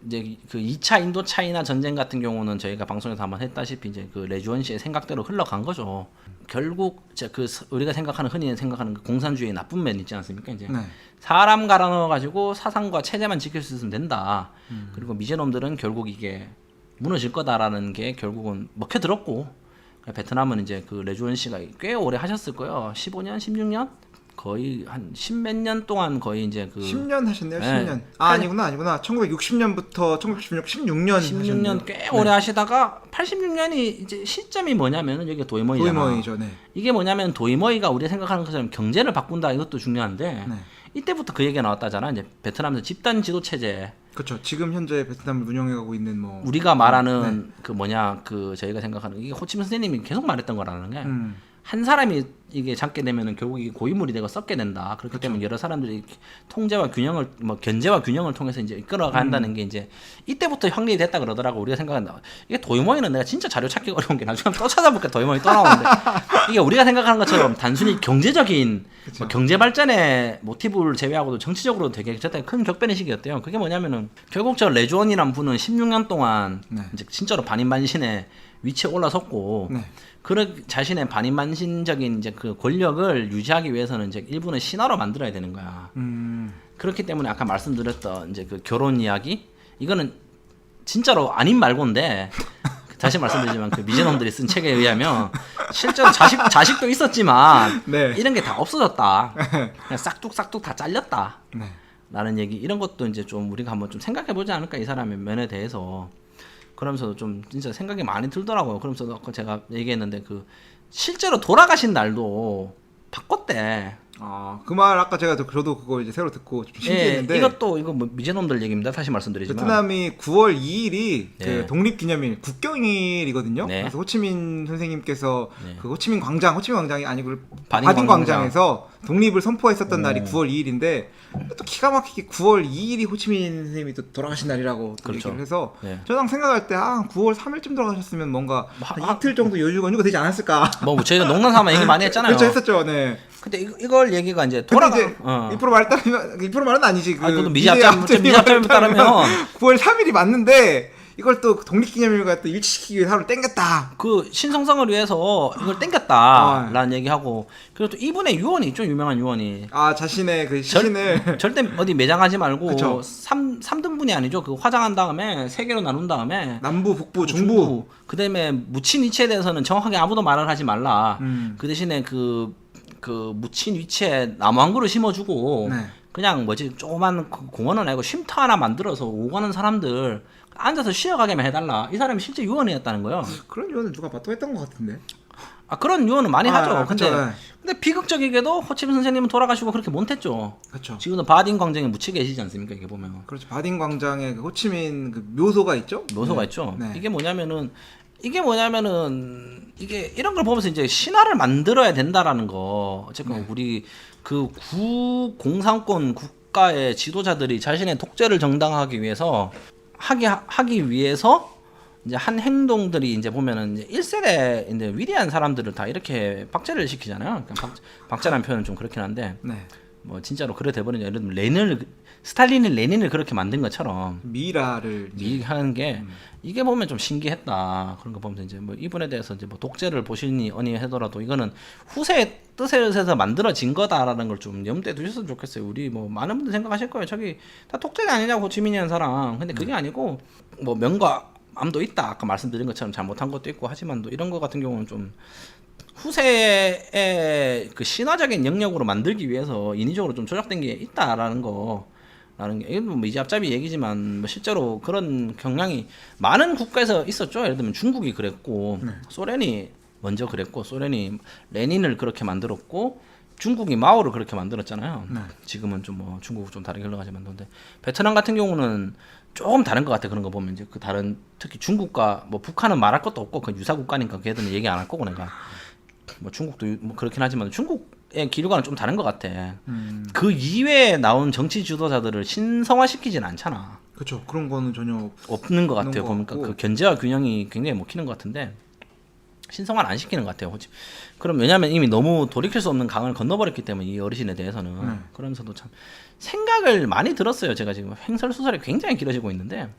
S1: 이제 그 2차 인도 차이나 전쟁 같은 경우는 저희가 방송에서 한번 했다시피 이제 그 레주원 씨의 생각대로 흘러간 거죠. 결국 이제 우리가 생각하는 흔히 생각하는 그 공산주의의 나쁜 면 있지 않습니까? 이제
S2: 네.
S1: 사람 갈아 넣어 가지고 사상과 체제만 지킬 수 있으면 된다. 그리고 미제놈들은 결국 이게 무너질 거다라는 게 결국은 먹혀들었고 베트남은 이제 그 레주원 씨가 꽤 오래 하셨을 거예요. 15년, 16년? 거의 한 10몇 년 동안 거의 이제
S2: 10년 하셨네요.
S1: 네.
S2: 10년. 아니구나. 1960년부터 1916년
S1: 16년 꽤 오래 하시다가 86년이 이제 시점이 뭐냐면은 여기 도이머이잖아.
S2: 도이머이죠. 네.
S1: 이게 뭐냐면 도이머이가 우리가 생각하는 것처럼 경제를 바꾼다 이것도 중요한데
S2: 네.
S1: 이때부터 그 얘기가 나왔다잖아. 이제 베트남에서 집단 지도 체제.
S2: 그렇죠. 지금 현재 베트남을 운영해가고 있는 뭐
S1: 우리가 말하는 저희가 생각하는 이게 호치민 선생님이 계속 말했던 거라는 게 한 사람이 이게 잡게 되면은 결국 이게 고인물이 되고 썩게 된다. 그렇기 때문에 여러 사람들이 통제와 균형을 견제와 균형을 통해서 이제 이끌어 간다는 게 이제 이때부터 확립이 됐다 그러더라고. 우리가 생각한다. 이게 도이머이는 내가 진짜 자료 찾기 어려운 게 나중에 또 찾아볼게. 도이머이 또 나오는데 이게 우리가 생각하는 것처럼 단순히 경제적인 경제 발전의 모티브를 제외하고도 정치적으로 되게 큰 격변의 시기였대요. 그게 뭐냐면은 결국 저 레주원이란 분은 16년 동안 이제 진짜로 반인반신의 위치에 올라섰고 그런 자신의 반인반신적인 이제 그 권력을 유지하기 위해서는 이제 일부는 신화로 만들어야 되는 거야. 그렇기 때문에 아까 말씀드렸던 이제 그 결혼 이야기 이거는 진짜로 아닌 말고인데 다시 말씀드리지만 그 미제놈들이 쓴 책에 의하면 실제로 자식도 있었지만 이런 게 다 없어졌다. 그냥 싹둑싹둑 다 잘렸다. 라는 얘기 이런 것도 이제 좀 우리가 한번 좀 생각해 보지 않을까 이 사람의 면에 대해서. 그러면서도 좀 진짜 생각이 많이 들더라고요. 그러면서도 아까 제가 얘기했는데 그 실제로 돌아가신 날도 바꿨대.
S2: 그 말 아까 저도 그거 이제 새로 듣고 좀 신기했는데
S1: 이것도 이거 뭐 미제놈들 얘기입니다. 다시 말씀드리지만
S2: 베트남이 9월 2일이
S1: 네.
S2: 그 독립기념일 국경일이거든요.
S1: 네.
S2: 그래서 호치민 선생님께서
S1: 네.
S2: 그 호치민 광장이 아니고
S1: 바딘
S2: 바딘 광장에서 독립을 선포했었던 날이
S1: 오.
S2: 9월 2일인데 또 기가 막히게 9월 2일이 호치민 선생님이 또 돌아가신 날이라고 또
S1: 그렇죠.
S2: 얘기를 해서
S1: 네.
S2: 저랑 생각할 때 9월 3일쯤 돌아가셨으면 뭔가
S1: 뭐,
S2: 한 이틀 정도 연휴가 되지 않았을까.
S1: 뭐 저희가 농담삼아 얘기 많이 했잖아요.
S2: 그렇죠, 했었죠. 네.
S1: 근데 이걸 얘기가 이제
S2: 근데
S1: 돌아가.
S2: 이제 2% 말 따르면 2% 말은 아니지.
S1: 그것도 미제압점에 따르면
S2: 9월 3일이 맞는데 이걸 또 독립기념일과 또 일치시키기 위해 하루 땡겼다.
S1: 그 신성성을 위해서 이걸 땡겼다라는 얘기하고 그리고 또 이분의 유언이 있죠. 유명한 유언이.
S2: 자신의 그 시신을
S1: 절대 어디 매장하지 말고
S2: 그쵸.
S1: 3등분이 아니죠. 그 화장한 다음에 3개로 나눈 다음에
S2: 남부, 북부, 중부.
S1: 그다음에 묻힌 위치에 대해서는 정확하게 아무도 말을 하지 말라. 그 대신에 그 묻힌 위치에 나무 한 그루 심어주고
S2: 네.
S1: 그냥 조그만 공원은 아니고 쉼터 하나 만들어서 오가는 사람들 앉아서 쉬어가게만 해달라. 이 사람이 실제 유언이었다는 거예요.
S2: 그런 유언을 누가 또 했던 것 같은데.
S1: 그런 유언은 많이 하죠.
S2: 그쵸, 네.
S1: 근데 비극적이게도 호치민 선생님은 돌아가시고 그렇게 못했죠.
S2: 그렇죠.
S1: 지금은 바딘 광장에 묻혀 계시지 않습니까? 이게 보면.
S2: 그렇죠. 바딘 광장에 그 호치민 그 묘소가 있죠.
S1: 묘소가
S2: 네.
S1: 있죠.
S2: 네.
S1: 이게 뭐냐면은 이게 이런 걸 보면서 이제 신화를 만들어야 된다라는 거. 어쨌든 우리 그 구공산권 국가의 지도자들이 자신의 독재를 정당화하기 위해서 하기 위해서 이제 한 행동들이 이제 보면은 이제 1세대 이제 위대한 사람들을 다 이렇게 박제를 시키잖아요. 그러니까 박제라는 표현은 좀 그렇긴 한데
S2: 네.
S1: 뭐 진짜로 그래 돼버리냐. 예를 들면 스탈린이 레닌을 그렇게 만든 것처럼
S2: 미라를
S1: 하는 게 이게 보면 좀 신기했다. 그런 거 보면서 이제 뭐 이분에 대해서 이제 뭐 독재를 보시니 어니 하더라도 이거는 후세의 뜻에 의해서 만들어진 거다라는 걸 좀 염두에 두셨으면 좋겠어요. 우리 뭐 많은 분들 생각하실 거예요. 저기 다 독재가 아니냐고 호치민이라는 사람. 근데 그게 아니고 뭐 명과 암도 있다. 아까 말씀드린 것처럼 잘못한 것도 있고 하지만 또 이런 거 같은 경우는 좀 후세의 그 신화적인 영역으로 만들기 위해서 인위적으로 좀 조작된 게 있다라는 거. 라는 게 이건 뭐 이제 앞잡이 얘기지만 뭐 실제로 그런 경향이 많은 국가에서 있었죠. 예를 들면 중국이 그랬고 소련이 먼저 그랬고 소련이 레닌을 그렇게 만들었고 중국이 마오를 그렇게 만들었잖아요. 지금은 좀 뭐 중국 좀 다르게 흘러가지만 근데 베트남 같은 경우는 조금 다른 것 같아. 그런 거 보면 이제 그 다른 특히 중국과 뭐 북한은 말할 것도 없고 그 유사 국가니까 걔들은 얘기 안 할 거고 내가 뭐 중국도 뭐 그렇긴 하지만 중국의 기류가는 좀 다른 것 같아. 그 이외에 나온 정치 지도자들을 신성화시키진 않잖아.
S2: 그렇죠. 그런 거는 전혀
S1: 없는 것 같아요.
S2: 것
S1: 보니까
S2: 같고.
S1: 그 견제와 균형이 굉장히 먹히는 것 같은데 신성화는 안 시키는 것 같아요. 그럼 왜냐하면 이미 너무 돌이킬 수 없는 강을 건너버렸기 때문에 이 어르신에 대해서는 그러면서도 참 생각을 많이 들었어요. 제가 지금 횡설수설이 굉장히 길어지고 있는데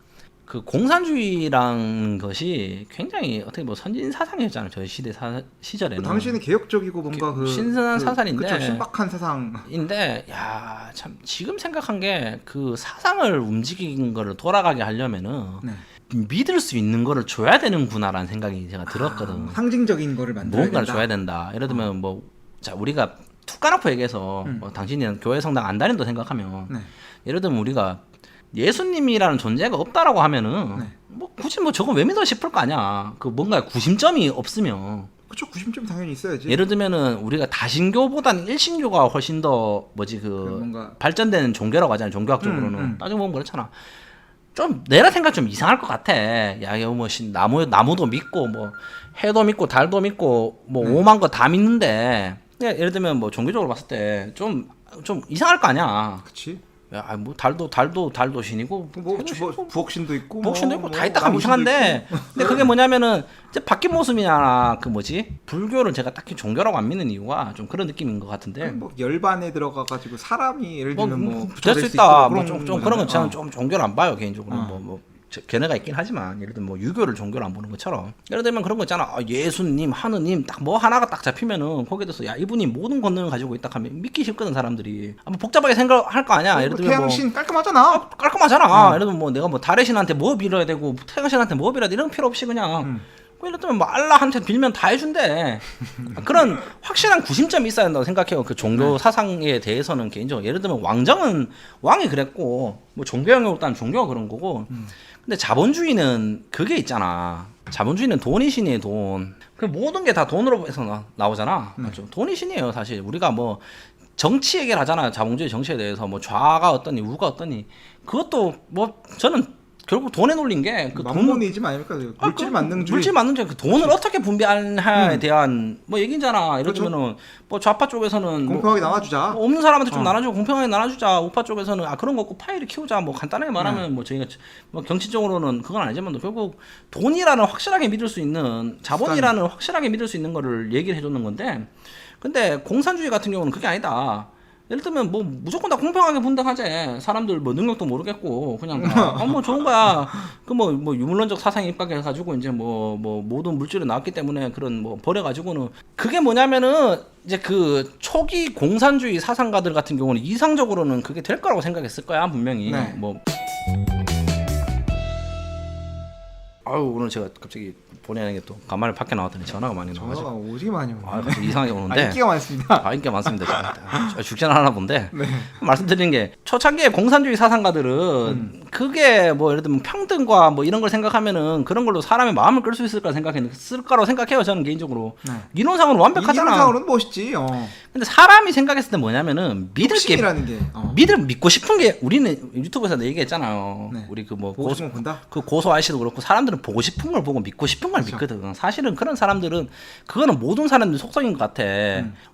S1: 그 공산주의란 것이 굉장히 어떻게 뭐 선진 사상이었잖아요. 저희 시절에는.
S2: 당시에는 개혁적이고 뭔가
S1: 신선한 사상인데.
S2: 그쵸, 신박한 사상.
S1: 인데 야, 참 지금 생각한 게 그 사상을 움직인 거를 돌아가게 하려면은 믿을 수 있는 거를 줘야 되는구나라는 생각이 제가 들었거든.
S2: 상징적인 거를 만들어야
S1: 뭔가를
S2: 된다.
S1: 줘야 된다. 예를 들면 뭐 자 우리가 툭 까놓고 얘기해서 뭐 당신이 교회 성당 안 다닌다 생각하면 예를 들면 우리가 예수님이라는 존재가 없다라고 하면은 뭐 굳이 뭐 저거 왜 믿어 싶을 거 아니야. 그 뭔가 구심점이 없으면.
S2: 그렇죠. 구심점이 당연히 있어야지.
S1: 예를 들면은 우리가 다신교보다는 일신교가 훨씬 더
S2: 뭔가
S1: 발전된 종교라고 하잖아요. 종교학적으로는 따지고 보면 그렇잖아. 좀 내가 생각 좀 이상할 것 같아. 야, 이거 뭐 나무도 믿고 뭐 해도 믿고 달도 믿고 뭐 오만 거 다 믿는데 예를 들면 뭐 종교적으로 봤을 때 좀 이상할 거 아니야.
S2: 그치.
S1: 야, 뭐 달도 신이고
S2: 뭐 부엌신도 있고
S1: 부엌신도 있고 다 있다 하면 이상한데 근데 그게 뭐냐면은 이제 바뀐 모습이냐 그 뭐지 불교를 제가 딱히 종교라고 안 믿는 이유가 좀 그런 느낌인 것 같은데
S2: 뭐 열반에 들어가 가지고 사람이 예를 들면 뭐
S1: 될 수 있다 뭐 좀 그런 건
S2: 거잖아요.
S1: 저는 좀 종교를 안 봐요 개인적으로 뭐 견해가 있긴 하지만 예를 들면 뭐 유교를 종교를 안 보는 것처럼 예를 들면 그런 거 있잖아. 예수님 하느님 딱 뭐 하나가 딱 잡히면은 거기에 대해서 야 이분이 모든 권능을 가지고 있다 하면 믿기 싫거든 사람들이. 뭐 복잡하게 생각할 거 아니야. 예를 들면
S2: 태양신 깔끔하잖아.
S1: 깔끔하잖아. 예를 들면 뭐 내가 뭐 달의 신한테 뭐 빌어야 되고 태양신한테 뭐 빌어야 돼 이런 필요 없이 그냥 뭐 예를 들면 뭐 알라한테 빌면 다 해준대. 그런 확실한 구심점이 있어야 된다고 생각해요. 그 종교 사상에 대해서는 개인적으로 예를 들면 왕정은 왕이 그랬고 뭐 종교 영역으로 따면 종교가 그런 거고. 근데 자본주의는 그게 있잖아. 자본주의는 돈이 신이에요. 돈. 그 모든 게 다 돈으로 해서 나오잖아. 맞죠? 돈이 신이에요. 사실 우리가 뭐 정치 얘기를 하잖아요. 자본주의 정치에 대해서 뭐 좌가 어떠니 우가 어떠니 그것도 뭐 저는 결국 돈에 놀린 게 그
S2: 만문이즘 아닙니까? 물질 만능주의.
S1: 물질 만능주의 그 돈을 어떻게 분배하냐에 대한 뭐 얘기잖아. 예를 들면은 뭐 좌파 쪽에서는
S2: 공평하게 나눠주자.
S1: 뭐 없는 사람한테 좀 나눠주고 공평하게 나눠주자. 우파 쪽에서는 그런 거 없고 파이를 키우자. 뭐 간단하게 말하면 뭐 저희가 뭐 정치적으로는 그건 아니지만 결국 돈이라는 확실하게 믿을 수 있는 자본이라는 확실하게 믿을 수 있는 거를 얘기를 해줬는 건데, 근데 공산주의 같은 경우는 그게 아니다. 예를 들면 뭐 무조건 다 공평하게 분담하재. 사람들 뭐 능력도 모르겠고 그냥 뭐 좋은 거야. 그 뭐 유물론적 사상에 입각해 가지고 이제 뭐 모든 물질이 나왔기 때문에 그런 뭐 버려 가지고는 그게 뭐냐면은 이제 그 초기 공산주의 사상가들 같은 경우는 이상적으로는 그게 될 거라고 생각했을 거야 분명히.
S2: 네.
S1: 뭐 오늘 제가 갑자기 본의 아니게 또 간만에 밖에 나왔더니 전화가 많이 나와가지고.
S2: 전화가 오지 많이 오네.
S1: 갑자기 이상하게 오는데.
S2: 인기가 많습니다.
S1: 인기가 많습니다. 죽진 않나 본데.
S2: 네.
S1: 말씀드리는 게 초창기에 공산주의 사상가들은 그게 뭐 예를 들면 평등과 뭐 이런 걸 생각하면은 그런 걸로 사람의 마음을 끌 수 있을까 거라고 생각해요. 저는 개인적으로.
S2: 네.
S1: 이론상으로는 완벽하잖아.
S2: 이론상으로는 멋있지.
S1: 근데 사람이 생각했을 때 뭐냐면은 믿을 게 믿고 싶은 게 우리는 유튜브에서 얘기했잖아요.
S2: 네.
S1: 우리 그 뭐
S2: 고소
S1: 아저씨도 그렇고 사람들은 보고 싶은 걸 보고 믿고 싶은 걸 믿거든. 사실은 그런 사람들은 그거는 모든 사람들 속성인 것 같아.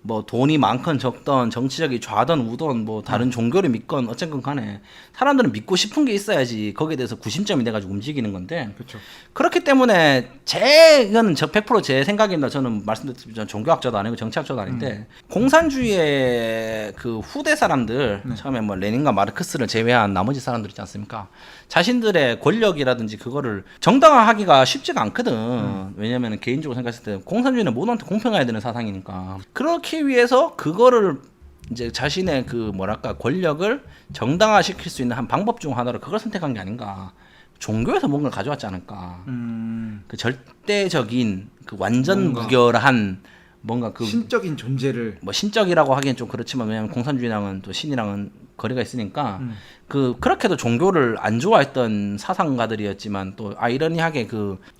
S1: 뭐 돈이 많건 적던 정치적이 좌든 우든 뭐 다른 종교를 믿건 어쨌건 간에 사람들은 믿고 싶은 게 있어야지 거기에 대해서 구심점이 돼가지고 움직이는 건데.
S2: 그렇죠.
S1: 그렇기 때문에 이거는 100% 제 생각입니다. 저는 말씀드렸지만 종교학자도 아니고 정치학자도 아닌데 공산주의의 그 후대 사람들 처음에 뭐 레닌과 마르크스를 제외한 나머지 사람들 있지 않습니까? 자신들의 권력이라든지 그거를 정당화하기가 쉽지가 않거든. 왜냐면 개인적으로 생각했을 때 공산주의는 모두한테 공평해야 되는 사상이니까. 그렇기 위해서 그거를 이제 자신의 그 뭐랄까 권력을 정당화시킬 수 있는 한 방법 중 하나로 그걸 선택한 게 아닌가. 종교에서 뭔가를 가져왔지 않을까. 그 절대적인 그 완전 무결한 뭔가 그
S2: 신적인 존재를
S1: 뭐 신적이라고 하기엔 좀 그렇지만 왜냐면 공산주의랑은 또 신이랑은 거리가 있으니까 그렇게도 종교를 안 좋아했던 사상가들이었지만 또 아이러니하게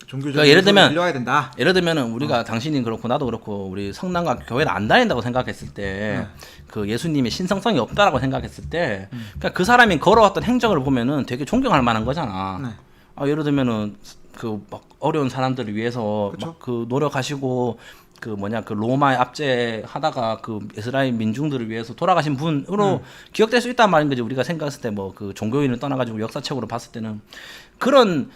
S2: 종교적인
S1: 예를 들면
S2: 밀려야 된다.
S1: 예를 들면은 우리가 당신이 그렇고 나도 그렇고 우리 성당과 교회를 안 다닌다고 생각했을 때 그 예수님의 신성성이 없다라고 생각했을 때 그러니까 그 사람이 걸어왔던 행적을 보면은 되게 존경할 만한 거잖아. 예를 들면은 그 막 어려운 사람들을 위해서 막 그 노력하시고 그 로마에 압제하다가 그 이스라엘 민중들을 위해서 돌아가신 분으로 기억될 수 있단 말인 거지. 우리가 생각했을 때 뭐 그 종교인을 떠나가지고 역사책으로 봤을 때는 그런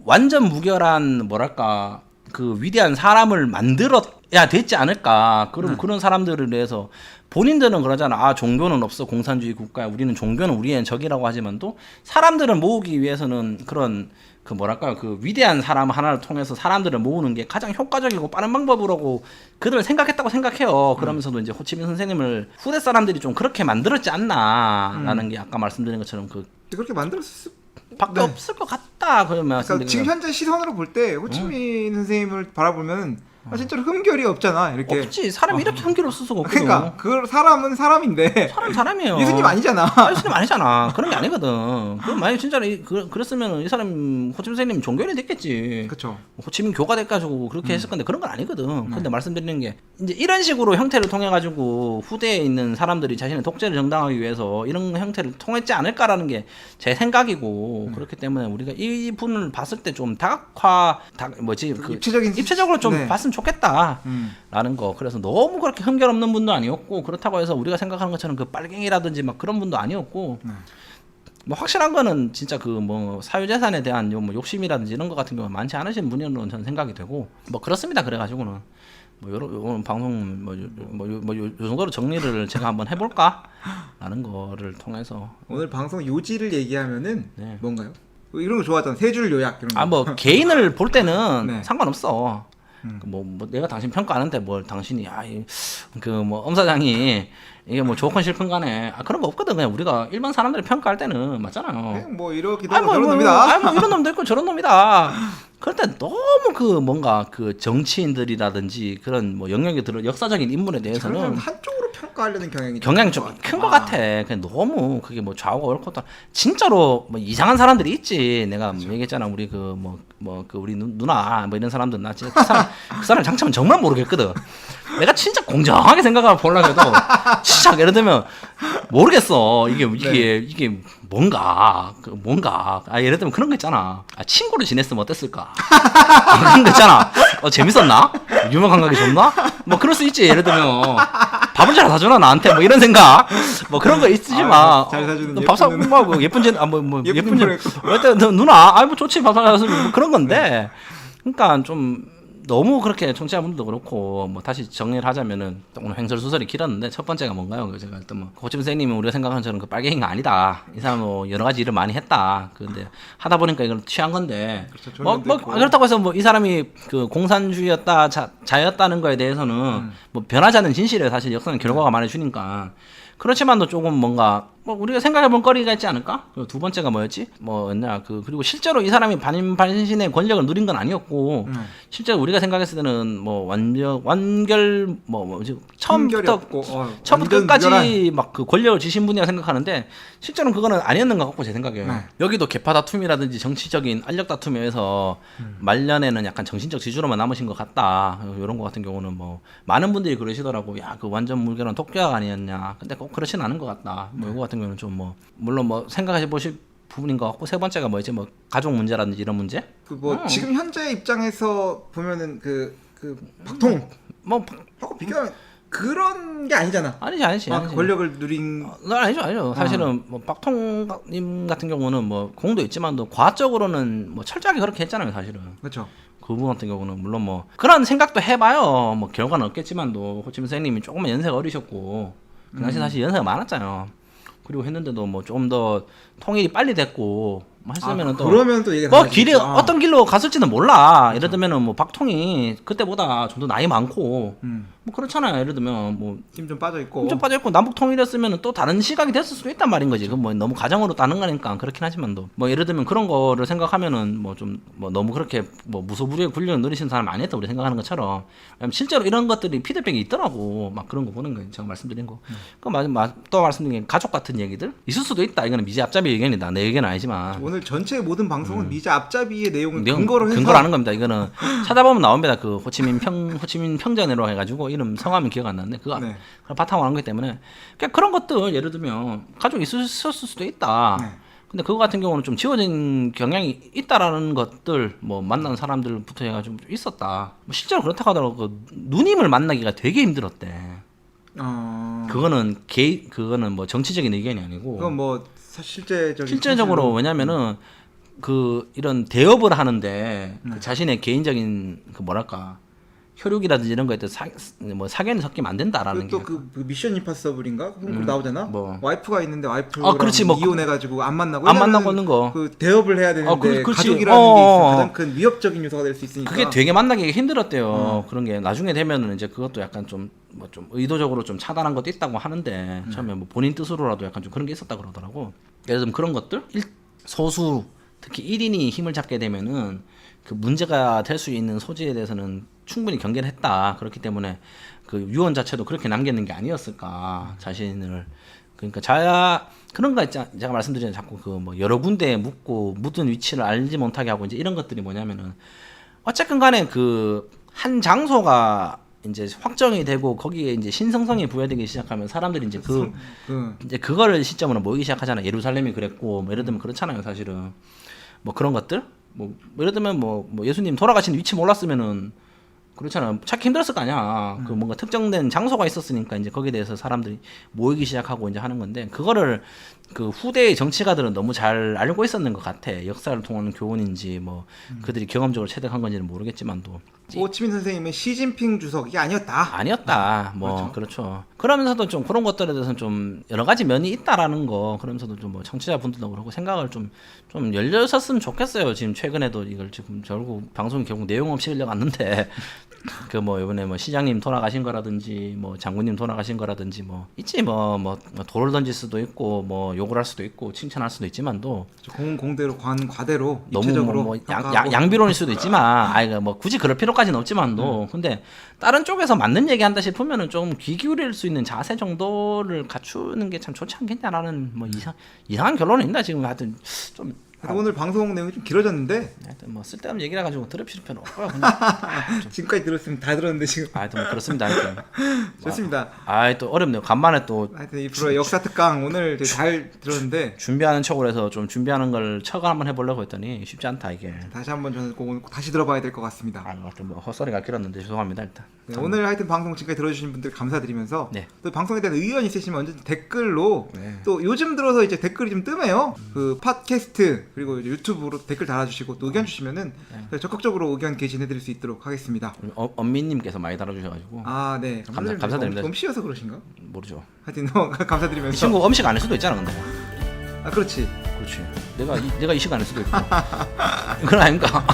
S1: 완전 무결한 뭐랄까 그 위대한 사람을 만들어야 됐지 않을까. 그런 사람들을 위해서 본인들은 그러잖아. 종교는 없어 공산주의 국가야. 우리는 종교는 우리의 적이라고 하지만도 사람들을 모으기 위해서는 그런 그 뭐랄까요 그 위대한 사람 하나를 통해서 사람들을 모으는 게 가장 효과적이고 빠른 방법이라고 그들은 생각했다고 생각해요. 그러면서도 이제 호치민 선생님을 후대 사람들이 좀 그렇게 만들었지 않나라는 게 아까 말씀드린 것처럼
S2: 그렇게 만들었을
S1: 밖에 없을 것 같다. 그러면
S2: 그러니까 지금 현재 시선으로 볼 때 호치민 선생님을 바라보면 진짜로 흠결이 없잖아. 이렇게
S1: 없지. 사람이 이렇게 흠결 없을 수가 없거든.
S2: 그러니까 그 사람은 사람인데
S1: 사람이에요.
S2: 예수님 아니잖아.
S1: 예수님 아니잖아. 그런 게 아니거든. 그럼 만약 진짜로 그랬으면 이 사람 호치민 선생님 종교인이 됐겠지.
S2: 그렇죠.
S1: 호치민 교가 돼가지고 그렇게 했을 건데 그런 건 아니거든. 근데 말씀드리는 게 이제 이런 식으로 형태를 통해 가지고 후대에 있는 사람들이 자신의 독재를 정당하기 위해서 이런 형태를 통했지 않을까라는 게 제 생각이고 그렇기 때문에 우리가 이 분을 봤을 때 좀 입체적으로 좀 봤으면 좋겠다라는 거. 그래서 너무 그렇게 흥결 없는 분도 아니었고 그렇다고 해서 우리가 생각하는 것처럼 그 빨갱이라든지 막 그런 분도 아니었고 뭐 확실한 거는 진짜 그 뭐 사유재산에 대한 뭐 욕심이라든지 이런 거 같은 경우는 많지 않으신 분이라는 저는 생각이 되고 뭐 그렇습니다. 그래가지고는 뭐 오늘 방송 요 정도로 정리를 제가 한번 해볼까라는 거를 통해서
S2: 오늘 방송 요지를 얘기하면은 뭔가요? 이런 거 좋아하잖아. 세 줄 요약 이런 거.
S1: 뭐 개인을 볼 때는 상관없어. 뭐 내가 당신 평가하는데 뭘 당신이 그 뭐 엄사장이 이게 뭐 좋건 싫건 간에 그런 거 없거든. 그냥 우리가 일반 사람들이 평가할 때는 맞잖아요.
S2: 뭐 이러기도 하고 저런 놈이다.
S1: 뭐 이런 놈도 있고 저런 놈이다. 그럴 때 너무 그 뭔가 그 정치인들이라든지 그런 뭐 영역에 들어 역사적인 인물에 대해서는
S2: 한쪽으로 평가하려는 경향이
S1: 좀 큰 것 같아. 그냥 너무 그게 뭐 좌우가 옳고 또 진짜로 뭐 이상한 사람들이 있지. 내가 뭐 얘기했잖아. 우리 그 우리 누나 뭐 이런 사람들 나 진짜 그 사람 장점은 정말 모르겠거든. 내가 진짜 공정하게 생각하고 보려고 해도 진짜 예를 들면 모르겠어. 이게 뭔가 예를 들면 그런 거 있잖아. 친구를 지냈으면 어땠을까? 그런 거 있잖아. 재밌었나? 유머 감각이 좋나? 뭐 그럴 수 있지. 예를 들면 밥을 잘 사주나 나한테 뭐 이런 생각. 뭐 그런 거 있지 마.
S2: 잘 사주는
S1: 밥 사고 뭐 예쁜 전 예쁜 전 누나 뭐 좋지 밥 사주면 뭐 그런 건데. 그러니까 좀 너무 그렇게 청취자분들도 그렇고 뭐 다시 정리를 하자면은 오늘 횡설수설이 길었는데 첫 번째가 뭔가요? 제가 일단 뭐 고침 선생님은 우리가 생각하는 저는 그 빨갱이가 아니다. 이 사람은 뭐 여러 가지 일을 많이 했다. 근데 하다 보니까 이걸 취한 건데
S2: 그렇죠,
S1: 뭐 그렇다고 해서 뭐 이 사람이 그 공산주의였다 자였다는 거에 대해서는 뭐 변하지 않는 진실에 사실 역사는 결과가 말해주니까. 그렇지만도 조금 뭔가 뭐 우리가 생각해볼 거리가 있지 않을까? 그리고 두 번째가 뭐였지? 뭐였냐? 그리고 실제로 이 사람이 반신의 권력을 누린 건 아니었고 실제로 우리가 생각했을 때는 뭐 완결 처음부터 끝까지 막 그 권력을 지신 분이라 생각하는데 실제로는 그거는 아니었는 것 같고 제 생각에 여기도 계파 다툼이라든지 정치적인 알력 다툼에 의해서 말년에는 약간 정신적 지주로만 남으신 것 같다. 이런 거 같은 경우는 뭐 많은 분들이 그러시더라고. 야, 그 완전 물결은 독재가 아니었냐? 근데 꼭 그렇진 않은 것 같다. 뭐 이거 같은 경우는 좀 뭐 물론 뭐 생각해 보실 부분인 것 같고 세 번째가 뭐였지? 뭐 가족 문제라든지 이런 문제?
S2: 지금 현재 입장에서 보면은 그 박통 하고 비교하면 그런 게 아니잖아.
S1: 아니지.
S2: 권력을 누린
S1: 아니죠. 사실은 뭐 박통님 같은 경우는 뭐 공도 있지만도 과학적으로는 뭐 철저하게 그렇게 했잖아요, 사실은.
S2: 그렇죠.
S1: 그분 같은 경우는 물론 뭐 그런 생각도 해봐요. 뭐 결과는 없겠지만도 호치민 선생님이 조금만 연세가 어리셨고 그 당시 사실 연세가 많았잖아요. 그리고 했는데도 뭐 좀 더 통일이 빨리 됐고 뭐 했으면은 또
S2: 그러면 또
S1: 뭐 길이 어떤 길로 갔을지는 몰라. 예를 들면은 뭐 박통이 그때보다 좀 더 나이 많고 뭐 그렇잖아요. 예를 들면 뭐
S2: 힘 좀 빠져 있고
S1: 남북 통일했으면은 또 다른 시각이 됐을 수도 있단 말인 거지. 그 뭐 너무 가정으로 따는 거니까 그렇긴 하지만도 뭐 예를 들면 그런 거를 생각하면은 뭐 좀 뭐 너무 그렇게 뭐 무소불위의 권력을 누리신 사람 아니었다 우리 생각하는 것처럼 실제로 이런 것들이 피드백이 있더라고. 막 그런 거 보는 거예요. 제가 말씀드린 거. 또 말씀드린 게 가족 같은 얘기들 있을 수도 있다. 이거는 미지 앞잡이 의견이다. 내 의견은 아니지만.
S2: 오늘 전체 모든 방송은 미자 앞잡이의 내용을 근거로 해서
S1: 하는 겁니다. 이거는 찾아보면 나옵니다. 그 호치민 평전으로 해가지고 이름 성함이 기억 안 나는데 그거 바탕으로 한 거기 때문에 그러니까 그런 것들 예를 들면 가족이 있었을 수도 있다. 근데 그거 같은 경우는 좀 지워진 경향이 있다라는 것들 뭐 만나는 사람들부터 해가지고 좀 있었다. 뭐 실제로 그렇다고 하더라도 그 누님을 만나기가 되게 힘들었대. 그거는 뭐 정치적인 의견이 아니고.
S2: 그건 뭐
S1: 실제적으로 왜냐면은 그 이런 대업을 하는데 그 자신의 개인적인 그 뭐랄까 혈육이라든지 이런 거에 뭐 사견이 섞이면 안 된다라는 게.
S2: 또 그 미션 임파서블인가? 그런 거 나오잖아.
S1: 뭐.
S2: 와이프가 있는데 와이프랑 이혼해가지고 안 만나고
S1: 있는 거.
S2: 그 대업을 해야 되는데
S1: 그렇지.
S2: 가족이라는 게 있어 가장 큰 위협적인 요소가 될 수 있으니까.
S1: 그게 되게 만나기 힘들었대요. 그런 게 나중에 되면은 이제 그것도 약간 좀 의도적으로 좀 차단한 것도 있다고 하는데 처음에 뭐 본인 뜻으로라도 약간 좀 그런 게 있었다 그러더라고. 예를 들면 그런 것들 소수 특히 1인이 힘을 잡게 되면은 그 문제가 될 수 있는 소지에 대해서는 충분히 경계를 했다. 그렇기 때문에 그 유언 자체도 그렇게 남겼는 게 아니었을까. 자신을 그러니까 그런 거 있잖아. 제가 말씀드리는 자꾸 그 뭐 여러 군데에 묻은 위치를 알지 못하게 하고 이제 이런 것들이 뭐냐면은 어쨌든 간에 그 한 장소가 이제 확정이 되고 거기에 이제 신성성이 부여되기 시작하면 사람들이 이제 이제 그거를 시점으로 모이기 시작하잖아. 예루살렘이 그랬고 뭐 예를 들면 그렇잖아요. 사실은 뭐 그런 것들 뭐 예를 들면 뭐 예수님 돌아가신 위치 몰랐으면은 그렇잖아. 찾기 힘들었을 거 아니야. 그 뭔가 특정된 장소가 있었으니까 이제 거기에 대해서 사람들이 모이기 시작하고 이제 하는 건데 그거를 그 후대의 정치가들은 너무 잘 알고 있었는 것 같아. 역사를 통하는 교훈인지 뭐 그들이 경험적으로 체득한 건지는 모르겠지만도.
S2: 호치민 선생님은 시진핑 주석이 아니었다.
S1: 뭐 그렇죠. 그러면서도 좀 그런 것들에 대해서는 좀 여러 가지 면이 있다라는 거. 그러면서도 좀 뭐 청취자분들도 그러고 생각을 좀 열렸었으면 좋겠어요. 지금 최근에도 이걸 지금 결국 방송이 결국 내용 없이 흘려갔는데 그 뭐 이번에 뭐 시장님 돌아가신 거라든지 뭐 장군님 돌아가신 거라든지 뭐 있지 뭐 돌을 던질 수도 있고 뭐 욕을 할 수도 있고 칭찬할 수도 있지만도
S2: 공대로 과대로
S1: 너무
S2: 입체적으로
S1: 뭐 양비론일 수도 있지만 뭐 굳이 그럴 필요까지는 없지만도 근데 다른 쪽에서 맞는 얘기한다 싶으면은 좀 귀 기울일 수 있는 자세 정도를 갖추는 게 참 좋지 않겠냐라는 뭐 이상한 결론은 있나 지금 하여튼 좀.
S2: 오늘 방송 내용이 좀 길어졌는데
S1: 하여튼 뭐 쓸데없는 얘기라 가지고 들으실 필요 없고요. 그냥
S2: 지금까지 들었으면 다 들었는데 지금.
S1: 하여튼 뭐 그렇습니다. 하여튼
S2: 좋습니다.
S1: 또 어렵네요. 간만에 또
S2: 하여튼 이 프로 역사 특강 오늘 되게 잘 들었는데
S1: 준비하는 척을 해서 좀 준비하는 걸 척을 한번 해보려고 했더니 쉽지 않다 이게.
S2: 다시 한번 저는 꼭 다시 들어봐야 될 것 같습니다.
S1: 하여튼 뭐 헛소리가 길었는데 죄송합니다 일단.
S2: 네, 오늘 하여튼 방송 지금까지 들어주신 분들 감사드리면서
S1: 네.
S2: 또 방송에 대한 의견 있으시면 언제든 댓글로
S1: 네.
S2: 또 요즘 들어서 이제 댓글이 좀 뜸해요. 그 팟캐스트 그리고 이제 유튜브로 댓글 달아주시고 또 의견 주시면은 적극적으로 의견 개진해드릴 수 있도록 하겠습니다.
S1: 엄민님께서 많이 달아주셔가지고.
S2: 아, 네.
S1: 감사드립니다.
S2: 엄씨여서 그러신가?
S1: 모르죠.
S2: 하여튼 감사드리면서.
S1: 이 친구 음식 안 할 수도 있잖아 근데.
S2: 아, 그렇지.
S1: 내가 이 시간 할 수도 있고. 그건 아닙니까?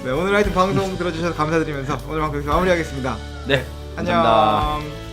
S2: 네, 오늘 하여튼 방송 들어주셔서 감사드리면서 오늘 방송 여기서 마무리하겠습니다.
S1: 네.
S2: 안녕.
S1: 감사합니다.